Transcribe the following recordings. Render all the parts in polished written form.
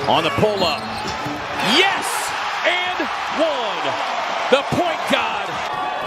On the pull-up. Yes! And one. The point guard.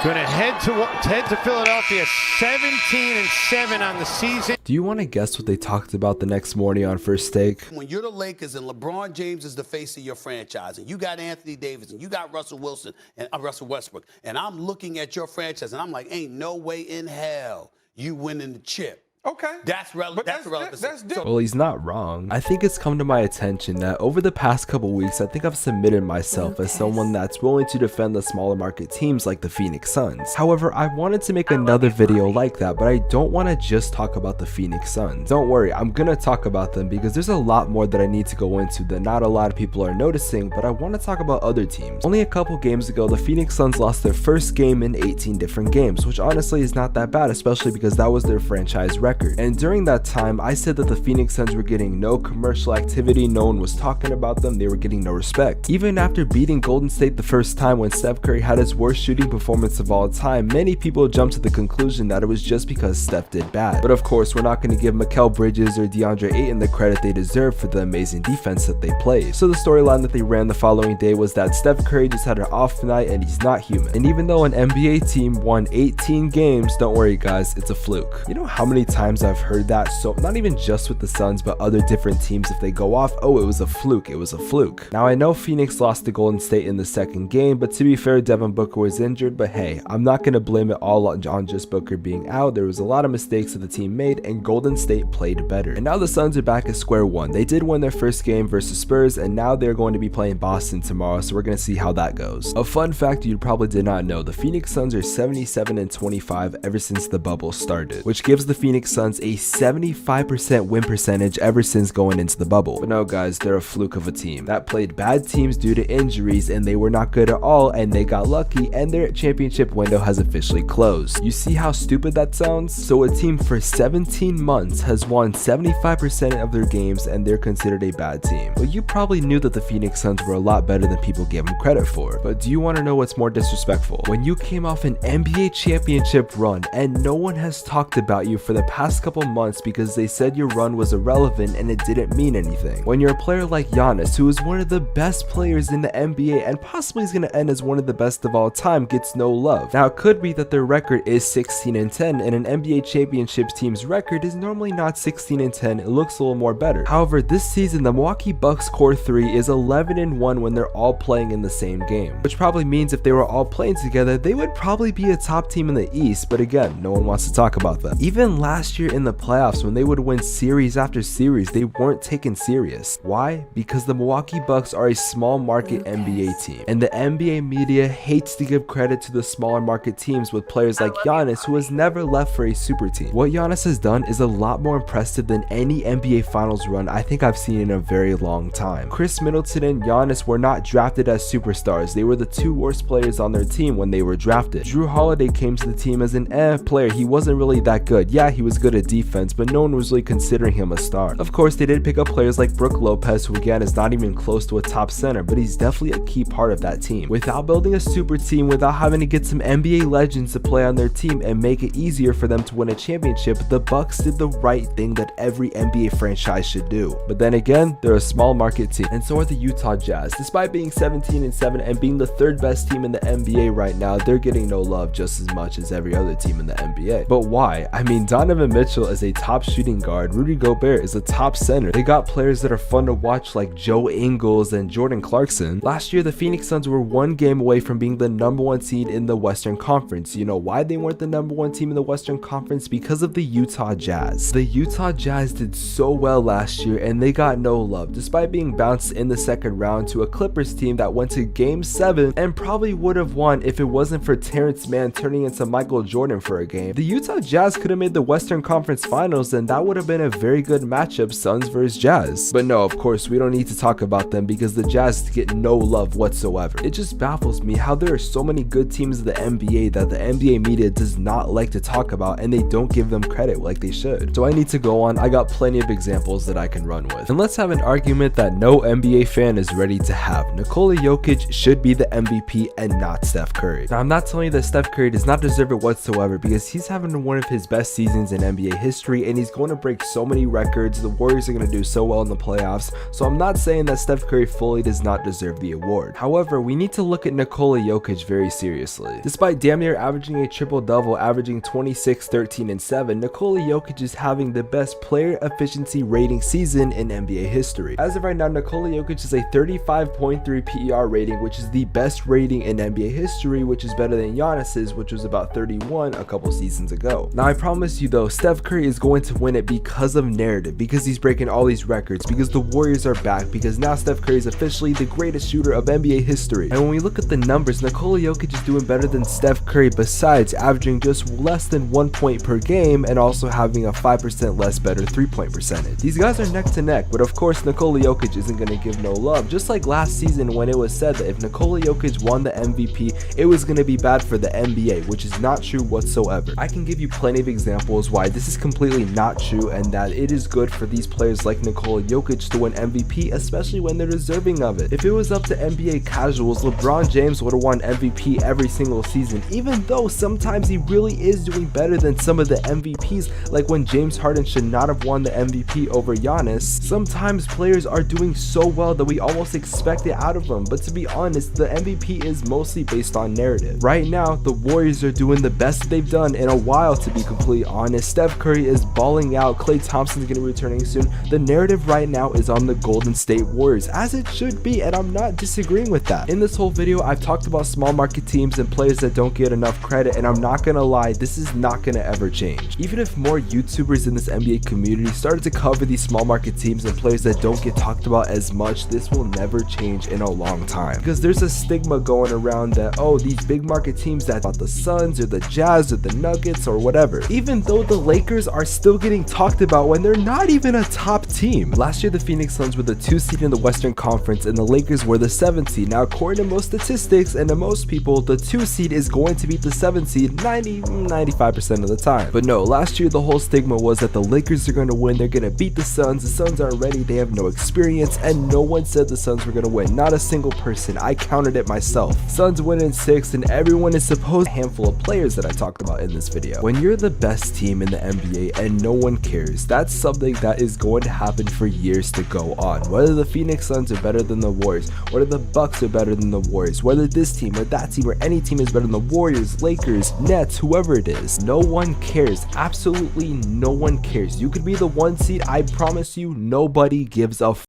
Going to head to Philadelphia, 17-7 on the season. Do you want to guess what they talked about the next morning on First Take? When you're the Lakers and LeBron James is the face of your franchise, and you got Anthony Davis, and you got Russell Wilson and Russell Westbrook, and I'm looking at your franchise, and I'm like, ain't no way in hell you winning the chip. Okay. That's relevant. That's different. Well, he's not wrong. I think it's come to my attention that over the past couple weeks, I think I've submitted myself as someone that's willing to defend the smaller market teams like the Phoenix Suns. However, I wanted to make another video like that, but I don't want to just talk about the Phoenix Suns. Don't worry, I'm gonna talk about them because there's a lot more that I need to go into that not a lot of people are noticing, but I want to talk about other teams. Only a couple games ago, the Phoenix Suns lost their first game in 18 different games, which honestly is not that bad, especially because that was their franchise record. And during that time, I said that the Phoenix Suns were getting no commercial activity, no one was talking about them, they were getting no respect. Even after beating Golden State the first time when Steph Curry had his worst shooting performance of all time, many people jumped to the conclusion that it was just because Steph did bad. But of course, we're not going to give Mikal Bridges or DeAndre Ayton the credit they deserve for the amazing defense that they played. So the storyline that they ran the following day was that Steph Curry just had an off night and he's not human. And even though an NBA team won 18 games, don't worry guys, it's a fluke. You know how many times I've heard that? So not even just with the Suns, but other different teams, if they go off, oh, it was a fluke, it was a fluke. Now I know Phoenix lost to Golden State in the second game, but to be fair, Devin Booker was injured, but hey, I'm not going to blame it all on just Booker being out. There was a lot of mistakes that the team made and Golden State played better. And now the Suns are back at square one. They did win their first game versus Spurs, and now they're going to be playing Boston tomorrow, so we're going to see how that goes. A fun fact you probably did not know, the Phoenix Suns are 77-25 ever since the bubble started, which gives the Phoenix Suns a 75% win percentage ever since going into the bubble. But no guys, they're a fluke of a team that played bad teams due to injuries and they were not good at all and they got lucky and their championship window has officially closed. You see how stupid that sounds? So a team for 17 months has won 75% of their games and they're considered a bad team. Well, you probably knew that the Phoenix Suns were a lot better than people gave them credit for. But do you want to know what's more disrespectful? When you came off an NBA championship run and no one has talked about you for the past couple months because they said your run was irrelevant and it didn't mean anything. When you're a player like Giannis, who is one of the best players in the NBA and possibly is going to end as one of the best of all time, gets no love. Now it could be that their record is 16-10 and an NBA championship team's record is normally not 16-10, it looks a little more better. However, this season the Milwaukee Bucks core 3 is 11-1 when they're all playing in the same game, which probably means if they were all playing together they would probably be a top team in the East, but again, no one wants to talk about them. Even last year in the playoffs when they would win series after series, they weren't taken serious. Why? Because the Milwaukee Bucks are a small market NBA team, and the NBA media hates to give credit to the smaller market teams with players like Giannis, who has never left for a super team. What Giannis has done is a lot more impressive than any NBA Finals run I think I've seen in a very long time. Chris Middleton and Giannis were not drafted as superstars. They were the two worst players on their team when they were drafted. Drew Holiday came to the team as an player. He wasn't really that good. Yeah, he was good at defense, but no one was really considering him a star. Of course, they did pick up players like Brook Lopez, who again is not even close to a top center, but he's definitely a key part of that team. Without building a super team, without having to get some NBA legends to play on their team and make it easier for them to win a championship, the Bucks did the right thing that every NBA franchise should do. But then again, they're a small market team, and so are the Utah Jazz. Despite being 17-7 and being the third best team in the NBA right now, they're getting no love just as much as every other team in the NBA. But why? I mean, Donovan Mitchell is a top shooting guard, Rudy Gobert is a top center. They got players that are fun to watch like Joe Ingles and Jordan Clarkson. Last year, the Phoenix Suns were one game away from being the #1 seed in the Western Conference. You know why they weren't the #1 team in the Western Conference? Because of the Utah Jazz. The Utah Jazz did so well last year and they got no love, despite being bounced in the second round to a Clippers team that went to Game 7 and probably would have won if it wasn't for Terrence Mann turning into Michael Jordan for a game. The Utah Jazz could have made the Western Conference Finals and that would have been a very good matchup, Suns versus Jazz. But no, of course, we don't need to talk about them because the Jazz get no love whatsoever. It just baffles me how there are so many good teams in the NBA that the NBA media does not like to talk about and they don't give them credit like they should. So I need to go on. I got plenty of examples that I can run with. And let's have an argument that no NBA fan is ready to have. Nikola Jokic should be the MVP and not Steph Curry. Now, I'm not telling you that Steph Curry does not deserve it whatsoever because he's having one of his best seasons in NBA history, and he's going to break so many records. The Warriors are going to do so well in the playoffs, so I'm not saying that Steph Curry fully does not deserve the award. However, we need to look at Nikola Jokic very seriously. Despite damn near averaging a triple-double, averaging 26, 13, and 7, Nikola Jokic is having the best player efficiency rating season in NBA history. As of right now, Nikola Jokic is a 35.3 PER rating, which is the best rating in NBA history, which is better than Giannis's, which was about 31 a couple seasons ago. Now, I promise you though, Steph Curry is going to win it because of narrative, because he's breaking all these records, because the Warriors are back, because now Steph Curry is officially the greatest shooter of NBA history. And when we look at the numbers, Nikola Jokic is doing better than Steph Curry, besides averaging just less than 1 point per game and also having a 5% less better 3-point percentage. These guys are neck to neck, but of course Nikola Jokic isn't going to give no love, just like last season when it was said that if Nikola Jokic won the MVP, it was going to be bad for the NBA, which is not true whatsoever. I can give you plenty of examples why this is completely not true, and that it is good for these players like Nikola Jokic to win MVP, especially when they're deserving of it. If it was up to NBA casuals, LeBron James would have won MVP every single season, even though sometimes he really is doing better than some of the MVPs, like when James Harden should not have won the MVP over Giannis. Sometimes players are doing so well that we almost expect it out of them, but to be honest, the MVP is mostly based on narrative. Right now, the Warriors are doing the best they've done in a while, to be completely honest. Steph Curry is balling out, Klay Thompson's going to be returning soon. The narrative right now is on the Golden State Warriors, as it should be, and I'm not disagreeing with that. In this whole video, I've talked about small market teams and players that don't get enough credit, and I'm not gonna lie, this is not gonna ever change. Even if more YouTubers in this NBA community started to cover these small market teams and players that don't get talked about as much, this will never change in a long time. Because there's a stigma going around that, oh, these big market teams, that's about the Suns or the Jazz or the Nuggets or whatever, even though the Lakers are still getting talked about when they're not even a top team. Last year, the Phoenix Suns were the 2 seed in the Western Conference and the Lakers were the 7 seed. Now, according to most statistics and to most people, the 2 seed is going to beat the 7 seed 95% of the time. But no, last year the whole stigma was that the Lakers are going to win, they're going to beat the Suns aren't ready, they have no experience, and no one said the Suns were going to win. Not a single person. I counted it myself. Suns win in 6, and everyone is supposed, a handful of players that I talked about in this video. When you're the best team in the NBA and no one cares, that's something that is going to happen for years to go on. Whether the Phoenix Suns are better than the Warriors, whether the Bucks are better than the Warriors, whether this team or that team or any team is better than the Warriors, Lakers, Nets, whoever it is, no one cares. Absolutely no one cares. You could be the 1 seed, I promise you nobody gives a